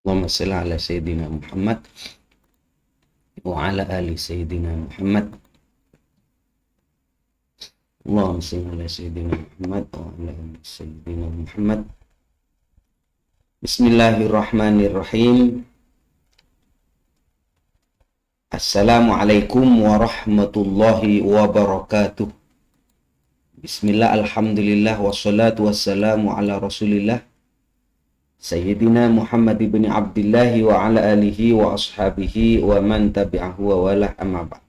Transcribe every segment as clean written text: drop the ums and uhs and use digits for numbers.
Allahumma shalli ala Sayyidina Muhammad wa ala ali Sayyidina Muhammad. Allahumma shalli ala Sayyidina Muhammad wa ala ali Sayyidina Muhammad. Bismillahirrahmanirrahim. Assalamualaikum warahmatullahi wabarakatuh. Bismillah, alhamdulillah, wassalatu wassalamu ala rasulillah Sayyidina Muhammad ibn Abdullah wa ala alihi wa ashabihi wa man tabi'ahu wa walah, amma ba'd.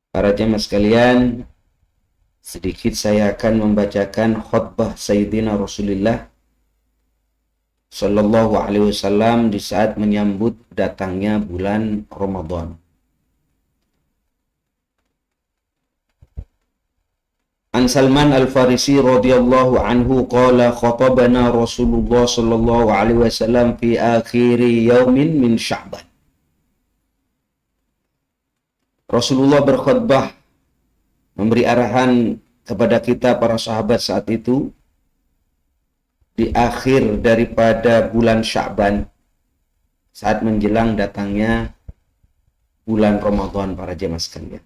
Para jemaah sekalian, sedikit saya akan membacakan khutbah Sayyidina Rasulullah Sallallahu alaihi wasallam di saat menyambut datangnya bulan Ramadan. An Salman Al-Farisi radhiyallahu anhu qala khatabana Rasulullah sallallahu alaihi wasallam fi akhiri yaumin min Sya'ban. Rasulullah berkhutbah, memberi arahan kepada kita para sahabat saat itu di akhir daripada bulan Sya'ban, saat menjelang datangnya bulan Ramadan, para jemaah sekalian.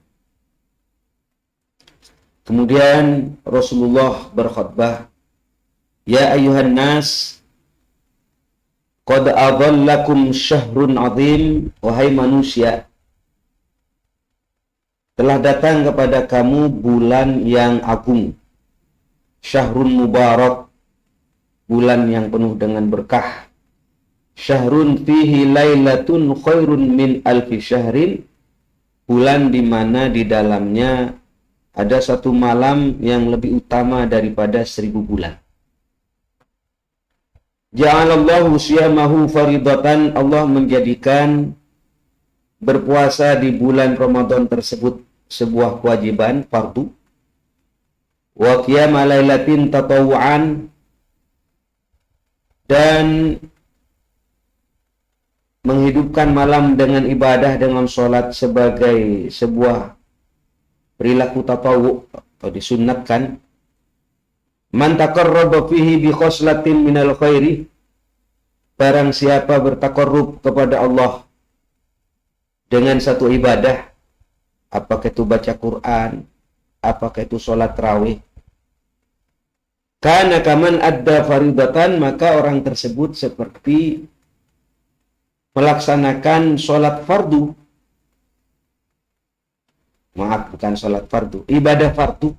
Kemudian Rasulullah berkhutbah, ya ayuhan nas, qad adhallakum syahrun azim, wahai manusia, telah datang kepada kamu bulan yang agung, syahrun mubarak, bulan yang penuh dengan berkah, syahrun fihi lailatun khairun min alfi syahrin, bulan di mana di dalamnya ada satu malam yang lebih utama daripada 1000 bulan. Ja'alallahu siyamahu faridatan, Allah menjadikan berpuasa di bulan Ramadan tersebut sebuah kewajiban fardu. Wa qiyama lailatin tatawu'an, dan menghidupkan malam dengan ibadah, dengan sholat sebagai sebuah perilaku tatawu atau disunnatkan. Man taqarraba fihi bi khoslatin minal khairi, barang siapa bertakarrub kepada Allah dengan satu ibadah, apakah itu baca Quran, apakah itu sholat tarawih, kana kaman adda faridatan, maka orang tersebut seperti melaksanakan sholat fardu. Maaf, bukan sholat fardu, ibadah fardu.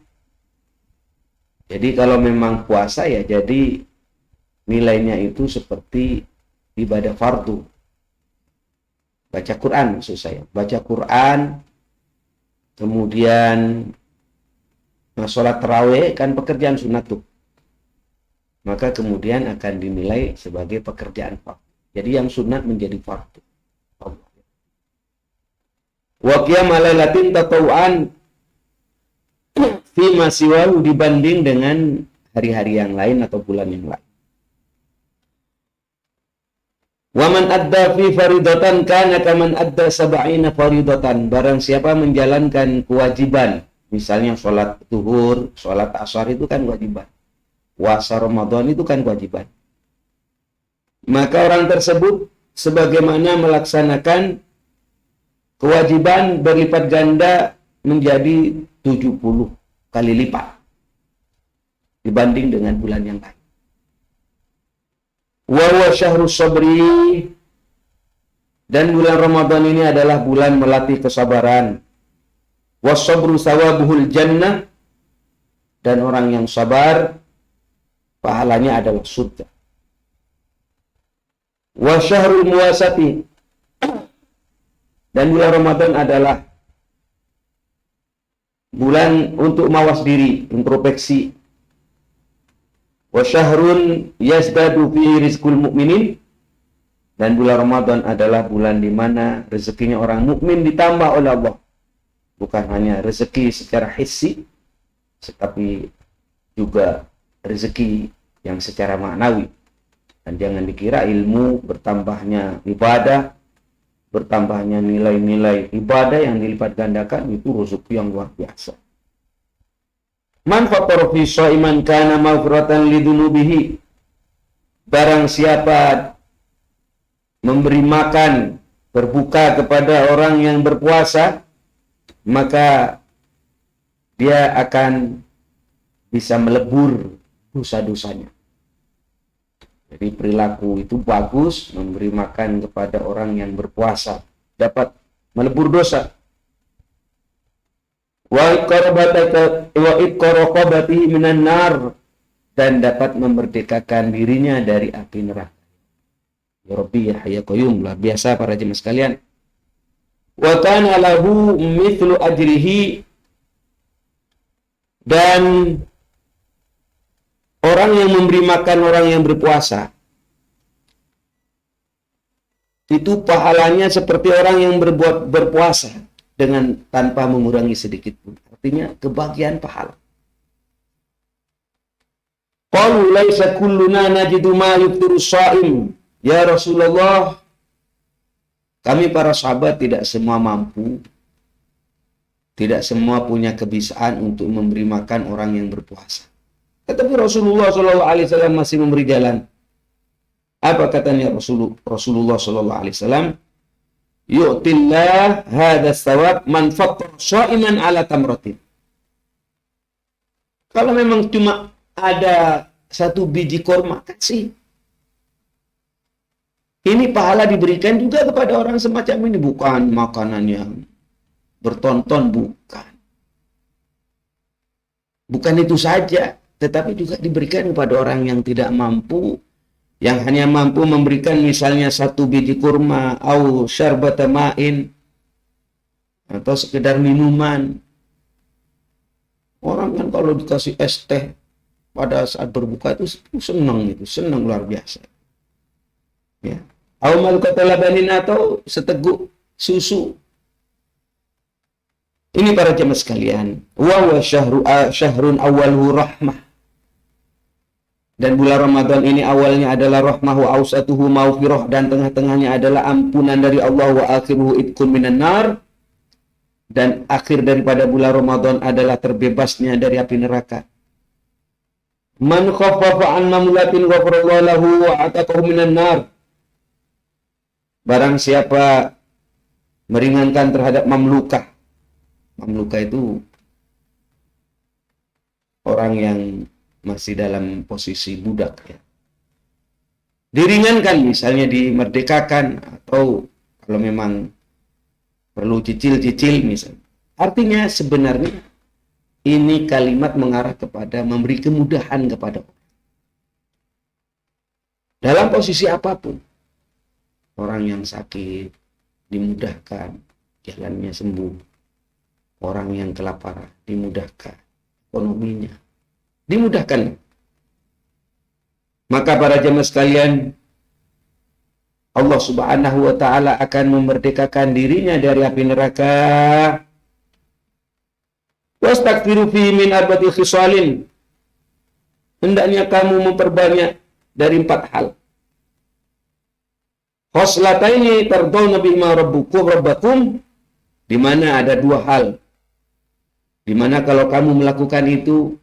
Jadi kalau memang puasa ya jadi nilainya itu seperti ibadah fardu. Baca Quran maksud saya. Baca Quran, kemudian sholat tarawih kan pekerjaan sunat tuh. Maka kemudian akan dinilai sebagai pekerjaan fardu. Jadi yang sunat menjadi fardu. Wa qiyama lailatin tatawu'an fi ma siwahu, dibanding dengan hari-hari yang lain atau bulan yang lain. Wa man adda fi faridatan kana kaman adda sab'ina faridatan, barang siapa menjalankan kewajiban, misalnya sholat zuhur, sholat asar itu kan kewajiban, puasa Ramadan itu kan kewajiban, maka orang tersebut sebagaimana melaksanakan kewajiban berlipat ganda menjadi 70 kali lipat dibanding dengan bulan yang lain. Wa huwa syahrus sabri, dan bulan Ramadan ini adalah bulan melatih kesabaran. Was sabru sawabuhul jannah, dan orang yang sabar pahalanya adalah surga. Wa syahrul muwasati, dan bulan Ramadan adalah bulan untuk mawas diri, introspeksi. Wa syahrun yazdadu fi rizqul mu'minin, dan bulan Ramadan adalah bulan di mana rezekinya orang mukmin ditambah oleh Allah. Bukan hanya rezeki secara hissi, tetapi juga rezeki yang secara maknawi. Dan jangan dikira ilmu bertambahnya ibadah, bertambahnya nilai-nilai ibadah yang dilipat gandakan itu rezeki yang luar biasa. Man fatara fi shaiman kana maghfiratan lidunubihi, barang siapa memberi makan, berbuka kepada orang yang berpuasa, maka dia akan bisa melebur dosa-dosanya. Jadi perilaku itu bagus, memberi makan kepada orang yang berpuasa, dapat melebur dosa. Wa iqarabatihi minan nar, dan dapat memerdekakan dirinya dari api neraka. Ya Rabbi ya Hayy ya Qayyum, luar biasa para jemaah sekalian. Wa kana lahu mithlu ajrihi, dan orang yang memberi makan orang yang berpuasa itu pahalanya seperti orang yang berpuasa dengan tanpa mengurangi sedikit pun. Artinya kebahagiaan pahala. Qalu laisa kulluna najidu ma yuftiru shaim. Ya Rasulullah, kami para sahabat tidak semua mampu, tidak semua punya kebiasaan untuk memberi makan orang yang berpuasa. Tetapi Rasulullah SAW masih memberi jalan. Apa katanya Rasulullah SAW? Yu'tillah hadas thawab man fattara sha'iman ala tamratin. Kalau memang cuma ada satu biji korma, kasih. Ini pahala diberikan juga kepada orang semacam ini, bukan makanan yang bertonton, bukan. Bukan itu saja, tetapi juga diberikan kepada orang yang tidak mampu, yang hanya mampu memberikan misalnya satu biji kurma, au syarbata ma'in, atau sekedar minuman. Orang kan kalau dikasih es teh pada saat berbuka itu senang luar biasa. Ya. Au malqata labanin, atau seteguk susu. Ini para jemaah sekalian, wa syahrun awwaluhu rahmah. Dan bulan Ramadan ini awalnya adalah rahmah, wa ausatuhu maghfirah, dan tengah-tengahnya adalah ampunan dari Allah, wa akhiruhu itqun minan nar, dan akhir daripada bulan Ramadan adalah terbebasnya dari api neraka. Man khaffafa an mamlatin ghafarallahu lahu wa ataqahu minan nar. Barang siapa meringankan terhadap mamlukah. Mamlukah itu orang yang masih dalam posisi budak, ya. Diringankan, misalnya dimerdekakan, atau kalau memang perlu cicil-cicil misalnya. Artinya sebenarnya ini kalimat mengarah kepada memberi kemudahan kepada orang. Dalam posisi apapun. Orang yang sakit dimudahkan, jalannya sembuh. Orang yang kelaparan dimudahkan, ekonominya dimudahkan. Maka para jemaah sekalian, Allah Subhanahu wa taala akan memerdekakan dirinya dari api neraka. Wastaghfiru fi min arba'ati khisalin. Hendaknya kamu memperbanyak dari 4 hal. Khoslataini tardawna bima rabbakum, di mana ada 2 hal. Di mana kalau kamu melakukan itu,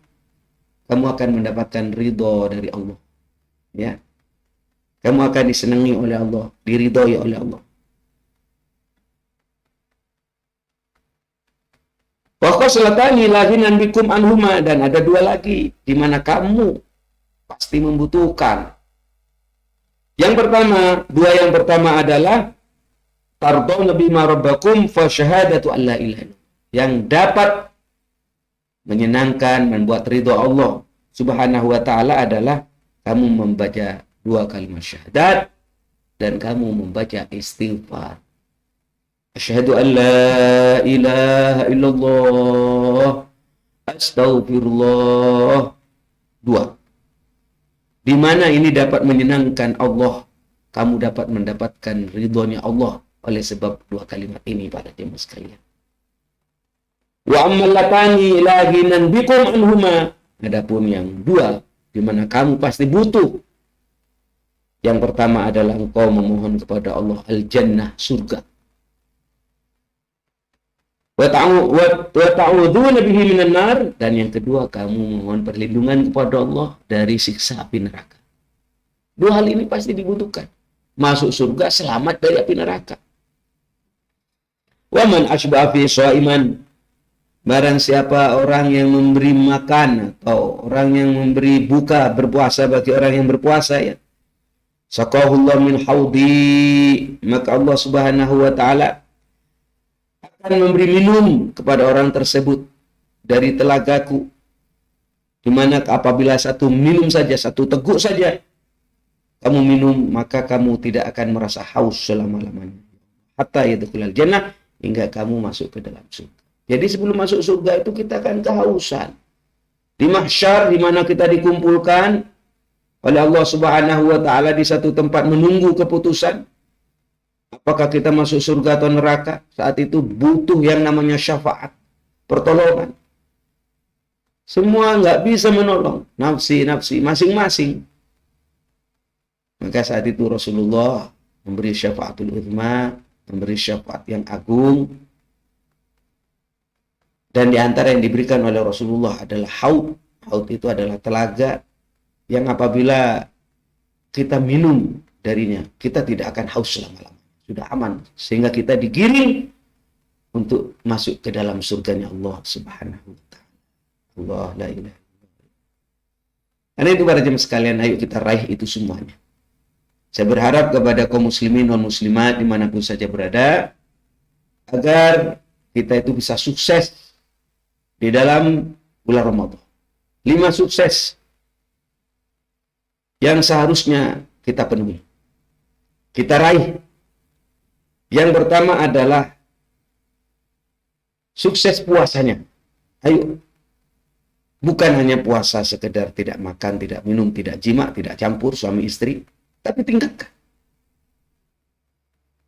kamu akan mendapatkan ridho dari Allah. Ya. Kamu akan disenangi oleh Allah, diridhoi oleh Allah. Wa khoslatani la ghinan bikum anhuma, dan ada 2 lagi di mana kamu pasti membutuhkan. Yang pertama adalah tardawna bima rabbakum fa syahadatu alla ilaha illallah, yang dapat menyenangkan, membuat ridho Allah Subhanahu wa taala adalah kamu membaca 2 kalimat syahadat dan kamu membaca istighfar. Asyhadu an la ilaha illallah, astaghfirullah. 2. Di mana ini dapat menyenangkan Allah, kamu dapat mendapatkan ridhonya Allah oleh sebab 2 kalimat ini pada jemaah sekalian. Wa ammal latani la ghinan bikum anhuma, adapun yang 2 di mana kamu pasti butuh. Yang pertama adalah engkau memohon kepada Allah al-jannah, surga. Wa ta'udzuna bihi minan nar, dan yang kedua kamu memohon perlindungan kepada Allah dari siksa api neraka. 2 hal ini pasti dibutuhkan. masuk surga, selamat dari api neraka. Wa man asbaha fi shaiman, barang siapa orang yang memberi makan atau orang yang memberi buka berpuasa bagi orang yang berpuasa, ya, saqahullah min haudi, maka Allah Subhanahu wa taala akan memberi minum kepada orang tersebut dari telagaku, di mana apabila satu minum saja, satu teguk saja kamu minum, maka kamu tidak akan merasa haus selama-lamanya. Hatta yadkhulal jannah, hingga kamu masuk ke dalam surga. Jadi sebelum masuk surga itu kita akan kehausan. Di mahsyar, di mana kita dikumpulkan oleh Allah Subhanahu wa taala di satu tempat menunggu keputusan apakah kita masuk surga atau neraka. Saat itu butuh yang namanya syafaat, pertolongan. Semua nggak bisa menolong, nafsi masing-masing. Maka saat itu Rasulullah memberi syafaatul uzma, memberi syafaat yang agung. Dan di antara yang diberikan oleh Rasulullah adalah haud. Haud itu adalah telaga yang apabila kita minum darinya, kita tidak akan haus selama-lamanya. Sudah aman. Sehingga kita digiring untuk masuk ke dalam surganya Allah Subhanahu wa ta'ala. Allah la ilaha illallah. Karena itu para jemaah sekalian, ayo kita raih itu semuanya. Saya berharap kepada kaum muslimin dan muslimat dimanapun saja berada, agar kita itu bisa sukses di dalam bulan Ramadan. 5 sukses yang seharusnya kita penuhi, kita raih. Yang pertama adalah sukses puasanya. Ayo, bukan hanya puasa sekedar tidak makan, tidak minum, tidak jima, tidak campur suami istri, tapi tingkatkan.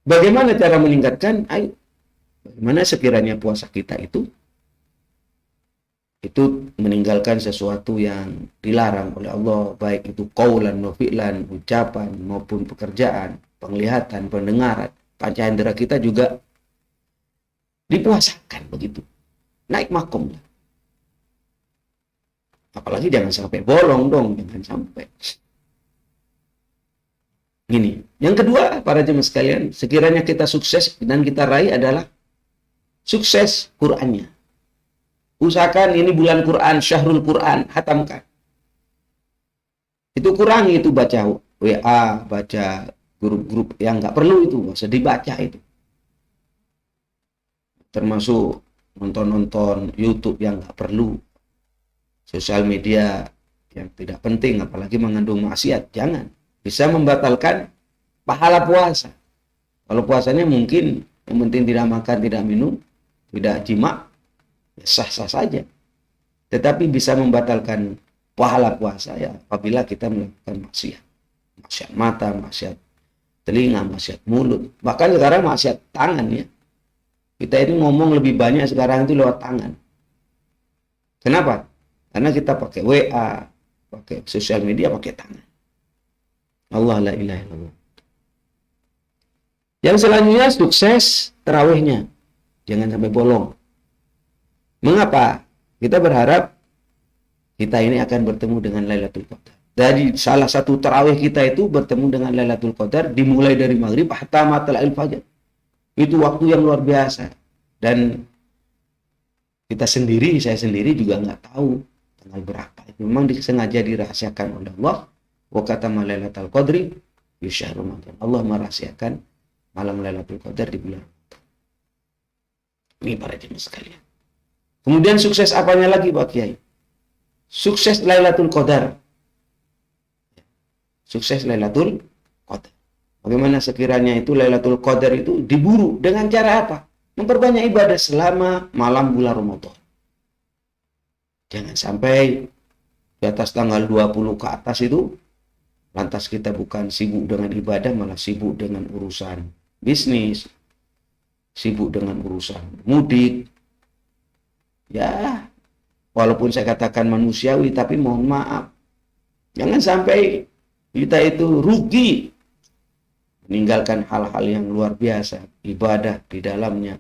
Bagaimana cara meningkatkan? Ayo, bagaimana sekiranya puasa kita itu meninggalkan sesuatu yang dilarang oleh Allah, baik itu qaulan wa fi'lan, ucapan maupun pekerjaan, penglihatan, pendengaran, panca indera kita juga dipuasakan begitu. Naik makom. Apalagi jangan sampai bolong dong, jangan sampai. Gini, yang kedua para jemaah sekalian, sekiranya kita sukses dan kita raih adalah sukses Qur'annya. Usahakan ini bulan Quran, syahrul Quran, hatamkan. Itu kurangi itu baca WA, baca grup-grup yang nggak perlu itu, nggak usah dibaca itu. Termasuk nonton-nonton YouTube yang nggak perlu, sosial media yang tidak penting, apalagi mengandung maksiat, jangan. Bisa membatalkan pahala puasa. Kalau puasanya mungkin yang penting tidak makan, tidak minum, tidak jima, ya sah-sah saja. Tetapi bisa membatalkan pahala puasa ya apabila kita melakukan maksiat. Maksiat mata, maksiat telinga, maksiat mulut. Bahkan sekarang maksiat tangan ya. Kita ini ngomong lebih banyak sekarang itu lewat tangan. Kenapa? Karena kita pakai WA, pakai sosial media, pakai tangan. Allah la ilaha illallah. Yang selanjutnya sukses tarawihnya. Jangan sampai bolong. Mengapa? Kita berharap kita ini akan bertemu dengan Lailatul Qadar. Dari salah satu tarawih kita itu bertemu dengan Lailatul Qadar dimulai dari maghrib hatta matla'il fajr. Itu waktu yang luar biasa. Dan kita sendiri, saya sendiri juga nggak tahu tanggal berapa. Itu memang sengaja dirahasiakan oleh Allah. Wa katama Lailatul Qadri fi syahr Ramadan. Allah merahasiakan malam Lailatul Qadar di bulan Ramadan. Ini para jemaah sekalian. Kemudian sukses apanya lagi Pak Kiai? Sukses Lailatul Qadar. Sukses Lailatul Qadar. Bagaimana sekiranya itu Lailatul Qadar itu diburu dengan cara apa? Memperbanyak ibadah selama malam bulan Ramadan. Jangan sampai di atas tanggal 20 ke atas itu lantas kita bukan sibuk dengan ibadah, malah sibuk dengan urusan bisnis, sibuk dengan urusan mudik. Ya, walaupun saya katakan manusiawi, tapi mohon maaf. Jangan sampai kita itu rugi meninggalkan hal-hal yang luar biasa, ibadah di dalamnya,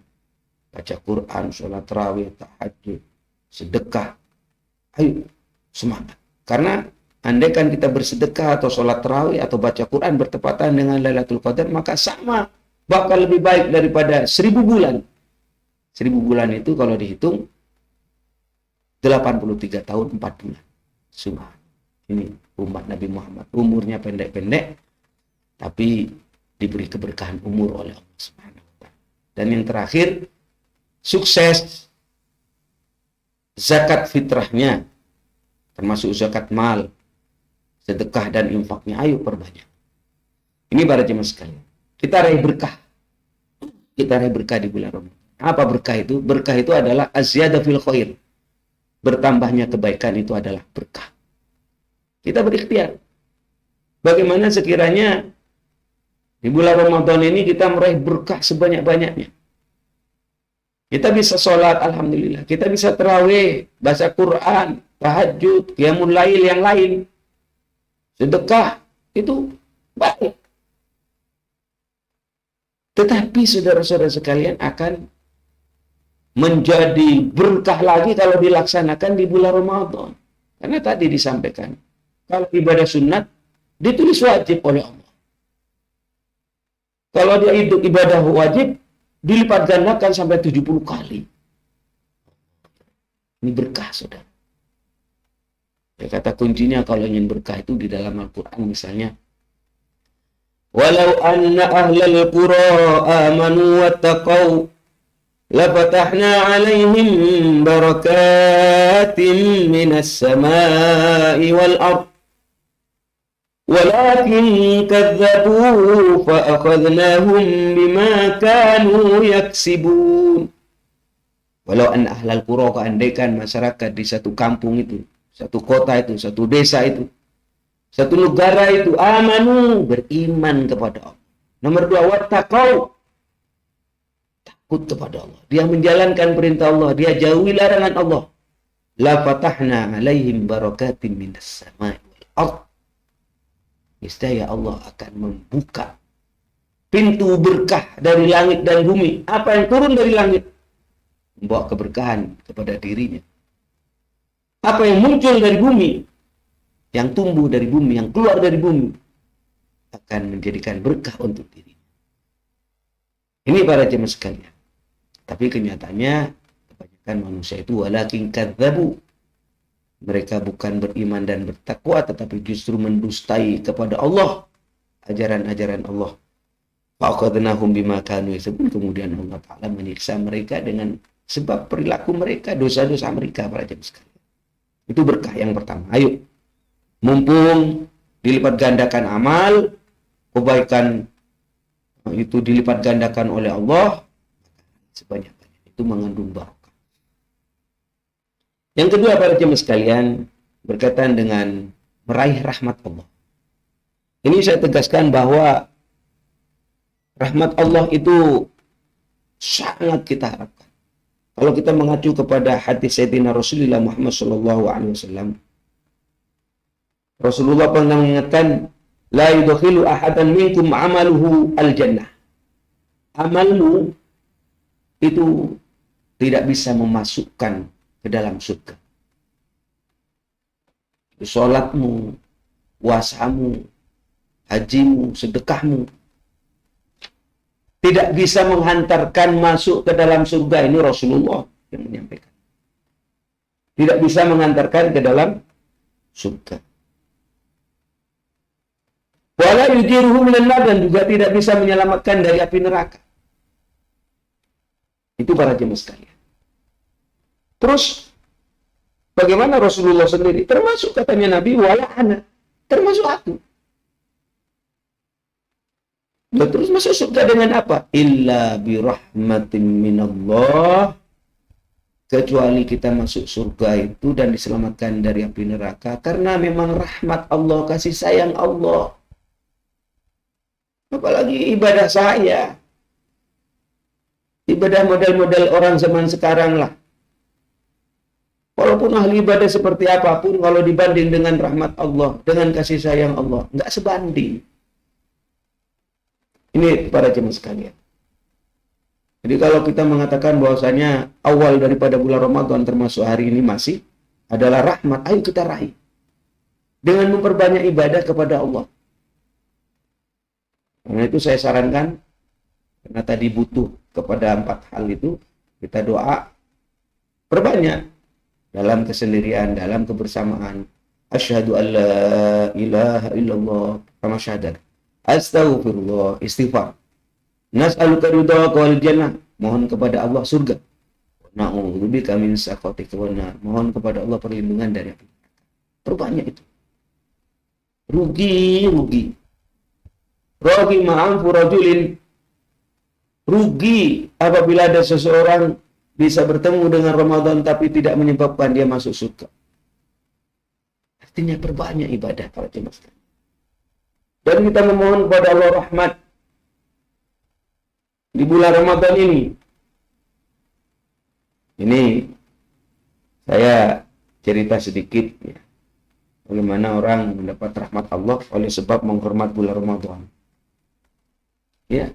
baca Quran, sholat tarawih, tahajud, sedekah. Ayo, semangat. Karena andaikan kita bersedekah atau sholat tarawih atau baca Quran bertepatan dengan Lailatul Qadar, maka sama, bakal lebih baik daripada 1000 bulan. 1000 bulan itu kalau dihitung 83 tahun 4 bulan. Subhan. Ini umat Nabi Muhammad. Umurnya pendek-pendek, tapi diberi keberkahan umur oleh Allah Subhanahu wa Ta'ala. Dan yang terakhir, sukses zakat fitrahnya, termasuk zakat mal, sedekah dan infaknya, ayo perbanyak. Ini para jemaah sekalian. Kita raih berkah. Kita raih berkah di bulan Ramadan. Apa berkah itu? Berkah itu adalah azyada fil khair. Bertambahnya kebaikan itu adalah berkah. Kita berikhtiar. Bagaimana sekiranya di bulan Ramadan ini kita meraih berkah sebanyak-banyaknya. Kita bisa sholat, alhamdulillah. Kita bisa tarawih, baca Quran, tahajud, qiyamul lail yang lain. Sedekah, itu baik. Tetapi saudara-saudara sekalian akan menjadi berkah lagi kalau dilaksanakan di bulan Ramadan. Karena tadi disampaikan, kalau ibadah sunat ditulis wajib oleh Allah. Kalau dia hidup ibadah wajib, dilipat gandakan sampai 70 kali. Ini berkah, saudara. Ya, kata kuncinya kalau ingin berkah itu di dalam Al-Quran misalnya, walau anna ahlal qura amanu wattaqau lafatahna alaihim barakatim minas samai wal ard walakin kadzabu fa akhadnahum bima kanu yaksibun. Walau an ahlal qura, keandaikan masyarakat di satu kampung itu, satu kota itu, satu desa itu, satu negara itu, amanu, beriman kepada Allah. Nomor 2, wattaqau, takut kepada Allah. Dia menjalankan perintah Allah, dia jauhi larangan Allah. La fatahna alaihim barakatim minas samai wal ard. Niscaya Allah akan membuka pintu berkah dari langit dan bumi. Apa yang turun dari langit? Membawa keberkahan kepada dirinya. Apa yang muncul dari bumi, yang tumbuh dari bumi, yang keluar dari bumi, akan menjadikan berkah untuk diri. Ini para jemaah sekalian. Tapi kenyataannya, kebanyakan manusia itu walakin kadzabu. Mereka bukan beriman dan bertakwa, tetapi justru mendustai kepada Allah, ajaran-ajaran Allah. Fa'akhadnahum bima kanu yaksibun. Kemudian Allah Ta'ala menyiksa mereka dengan sebab perilaku mereka, dosa-dosa mereka, para jemaah sekalian. Itu berkah yang pertama. Ayo, mumpung dilipat gandakan amal, kebaikan itu dilipat gandakan oleh Allah, sebanyak-banyak itu mengandung barokah. Yang kedua, para jemaah sekalian, berkaitan dengan meraih rahmat Allah. Ini saya tegaskan bahwa rahmat Allah itu sangat kita harapkan. Kalau kita mengacu kepada hadis Sayyidina Rasulullah Muhammad SAW, Rasulullah pernah mengingatkan, la yudkhilu ahadan minkum amaluhu al-jannah. Amalmu itu tidak bisa memasukkan ke dalam surga. Salatmu, puasamu, hajimu, sedekahmu tidak bisa menghantarkan masuk ke dalam surga. Ini Rasulullah yang menyampaikan. Tidak bisa mengantarkan ke dalam surga. Wala yujiruhu minan nar, dan juga tidak bisa menyelamatkan dari api neraka. Itu para jemaah sekalian. Terus bagaimana Rasulullah sendiri? Termasuk katanya Nabi, wala ana, termasuk aku. Dan terus masuk surga dengan apa? Illa birahmatin minallah. Kecuali kita masuk surga itu dan diselamatkan dari api neraka karena memang rahmat Allah, kasih sayang Allah. Apalagi ibadah saya. Ibadah model-model orang zaman sekarang lah. Walaupun ahli ibadah seperti apapun, kalau dibanding dengan rahmat Allah, dengan kasih sayang Allah, nggak sebanding. Ini para jemaah sekalian. Jadi kalau kita mengatakan bahwasanya awal daripada bulan Ramadan termasuk hari ini masih adalah rahmat, ayo kita raih. dengan memperbanyak ibadah kepada Allah. Karena itu saya sarankan, karena tadi butuh kepada 4 hal itu, kita doa perbanyak dalam kesendirian, dalam kebersamaan. Asyhadu an la ilaha illallah, kama syahadat. Astaghfirullah, istighfar. Nas'aluka ridhaka wal jannah, mohon kepada Allah surga. Na'udzubika min sakhatika wan nar, mohon kepada Allah perlindungan dari api. Perbanyak itu. Rugi. Rugi ma'amfu rajulin. Rugi apabila ada seseorang bisa bertemu dengan Ramadan tapi tidak menyebabkan dia masuk surga. Artinya perbanyak ibadah para jemaah sekalian. Dan kita memohon kepada Allah rahmat di bulan Ramadan ini. Ini saya cerita sedikit ya, bagaimana orang mendapat rahmat Allah oleh sebab menghormat bulan Ramadan. Ya,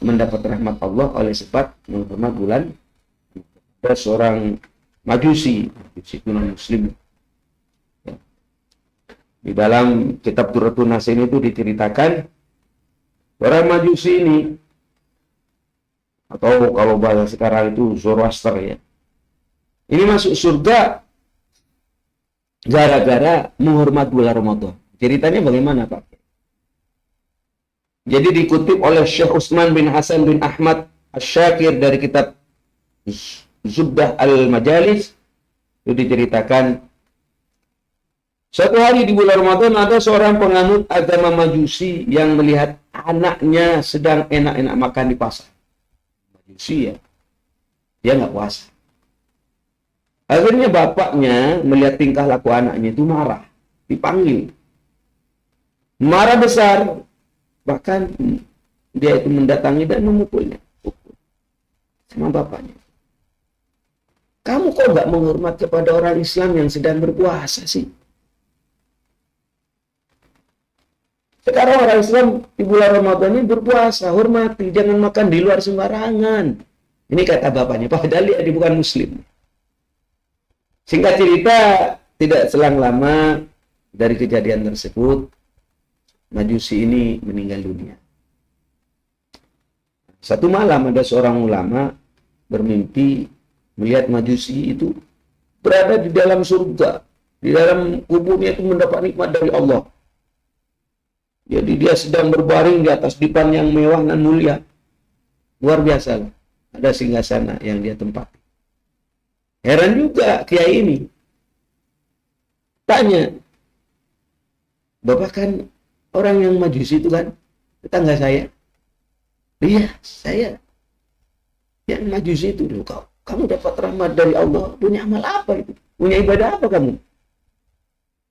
mendapat rahmat Allah oleh sebab menghormat bulan. Ada seorang majusi itu non-muslim. Ya. Di dalam kitab Durratun Nasin itu diceritakan orang majusi ini, atau kalau bahasa sekarang itu Zoroaster ya, ini masuk surga gara-gara menghormat bulan Ramadan. Ceritanya bagaimana Pak? Jadi dikutip oleh Syekh Utsman bin Hasan bin Ahmad Asy-Syakir dari kitab Zubdah al-Majalis, itu diceritakan suatu hari di bulan Ramadan ada seorang penganut agama Majusi yang melihat anaknya sedang enak-enak makan di pasar. Majusi ya, dia nggak puasa. Akhirnya bapaknya melihat tingkah laku anaknya itu marah, dipanggil. Marah besar, bahkan dia itu mendatangi dan memukulnya. Sama bapaknya. Kamu kok nggak menghormat kepada orang Islam yang sedang berpuasa sih? Sekarang orang Islam di bulan Ramadan ini berpuasa, hormati, jangan makan di luar sembarangan. Ini kata bapaknya, padahal dia bukan Muslim. Singkat cerita, tidak selang lama dari kejadian tersebut, Majusi ini meninggal dunia. Satu malam ada seorang ulama bermimpi melihat Majusi itu berada di dalam surga, di dalam kuburnya itu mendapat nikmat dari Allah. Jadi dia sedang berbaring di atas dipan yang mewah dan mulia. Luar biasa lah. Ada singgasana yang dia tempati. Heran juga kiai ini. Tanya, Bapak kan orang yang Majusi itu kan tetangga saya. Iya, saya yang Majusi itu dulu. Kamu dapat rahmat dari Allah. Punya amal apa itu? Punya ibadah apa kamu?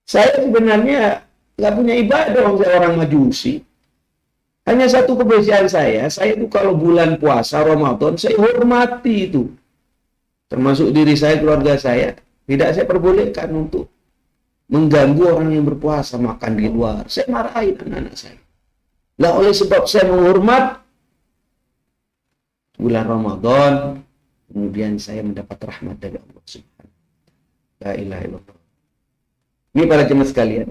Saya sebenarnya nggak punya ibadah, orang Majusi. Hanya satu kebiasaan saya itu kalau bulan puasa Ramadan, saya hormati itu. Termasuk diri saya, keluarga saya. Tidak saya perbolehkan untuk mengganggu orang yang berpuasa, makan di luar. Saya marahin anak-anak saya. Lah oleh sebab saya menghormat bulan Ramadan, kemudian saya mendapat rahmat dari Allah Subhanahu wa ta'ala. La ilaha illallah. Ini para jemaah sekalian.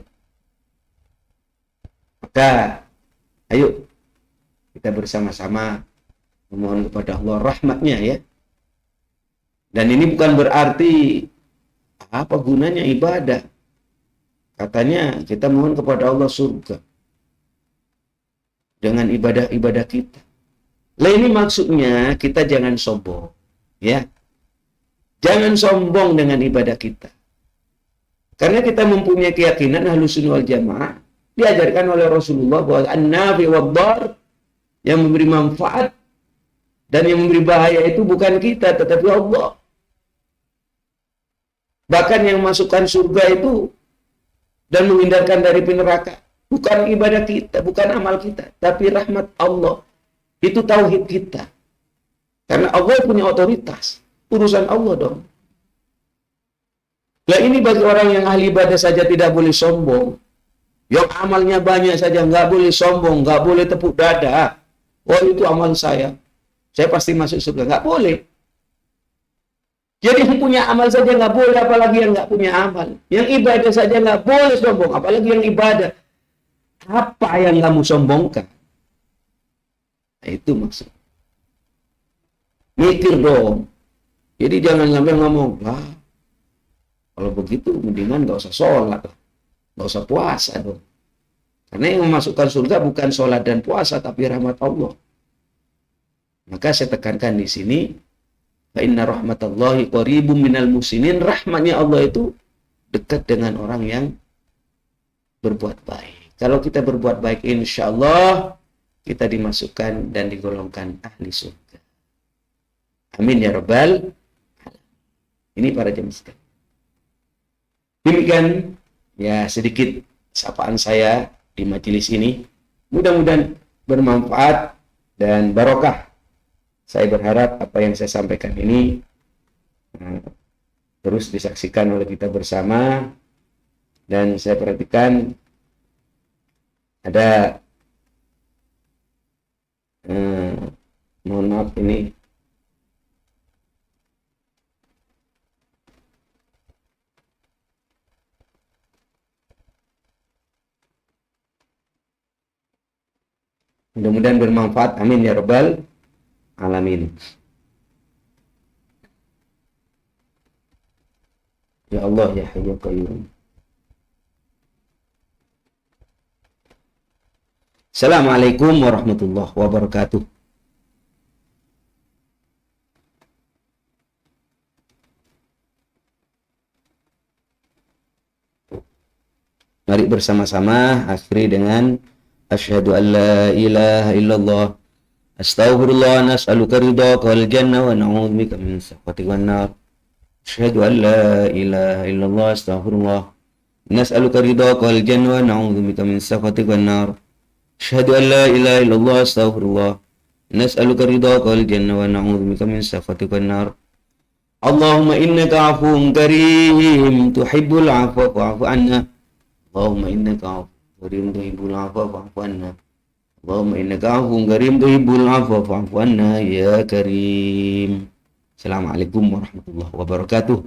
Maka, ayo kita bersama-sama memohon kepada Allah rahmatnya ya. Dan ini bukan berarti apa gunanya ibadah. Katanya kita mohon kepada Allah surga dengan ibadah-ibadah kita. Lah ini maksudnya kita jangan sombong, ya. Jangan sombong dengan ibadah kita. Karena kita mempunyai keyakinan Ahlussunnah wal Jamaah diajarkan oleh Rasulullah bahwa an-nafi wad-dar, yang memberi manfaat dan yang memberi bahaya itu bukan kita tetapi Allah. Bahkan yang masukkan surga itu dan menghindarkan dari neraka bukan ibadah kita, bukan amal kita, tapi rahmat Allah. Itu tauhid kita. Karena Allah punya otoritas. Urusan Allah dong. Lah ini bagi orang yang ahli ibadah saja tidak boleh sombong. Yang amalnya banyak saja nggak boleh sombong, nggak boleh tepuk dada. Oh itu amal saya pasti masuk surga. Nggak boleh. Jadi yang punya amal saja nggak boleh, apalagi yang nggak punya amal. Yang ibadah saja nggak boleh sombong, apalagi yang ibadah. Apa yang kamu sombongkan? Nah, itu maksud. Mikir dong. Jadi jangan sampai ngomong, lah kalau begitu mendingan nggak usah sholat, nggak usah puasa dong. Karena yang memasukkan surga bukan sholat dan puasa, tapi rahmat Allah. Maka saya tekankan di sini, fa inna rahmatallahi qaribum minal muslimin. Rahmatnya Allah itu dekat dengan orang yang berbuat baik. Kalau kita berbuat baik, insya Allah kita dimasukkan dan digolongkan ahli surga. Amin ya rabbal. Ini para jemaah sekalian. Demikian ya sedikit sapaan saya di majelis ini. Mudah-mudahan bermanfaat dan barokah. Saya berharap apa yang saya sampaikan ini terus disaksikan oleh kita bersama. Dan saya perhatikan ada mohon maaf ini mudah-mudahan bermanfaat. Amin ya rabbal alamin. Ya Allah ya Hayyu ya Qayyum. Assalamualaikum warahmatullahi wabarakatuh. Mari bersama-sama akhiri dengan asyhadu an la ilaha illallah astaghfirullah nas'aluka ridhaka wal jannah wa na'udzubika min sakhatika wan nar. Asyhadu an la ilaha illallah astaghfirullah nas'aluka ridhaka wal jannah wa na'udzubika min sakhatika wan nar. Asyhadu an la ilaha illallah astaghfirullah nas'aluka ridhaka wal jannah wa na'udzubika min sakhatika wan nar. Allahumma innaka 'afuwwun karim tuhibbul 'afwa fa'fu 'anna. Allahumma innaka 'afuwwun karim tuhibbul 'afwa fa'fu 'anna. Allahumma innaka 'afuwwun karim tuhibbul 'afwa fa'fu 'anna ya karim. Assalamualaikum warahmatullahi wabarakatuh.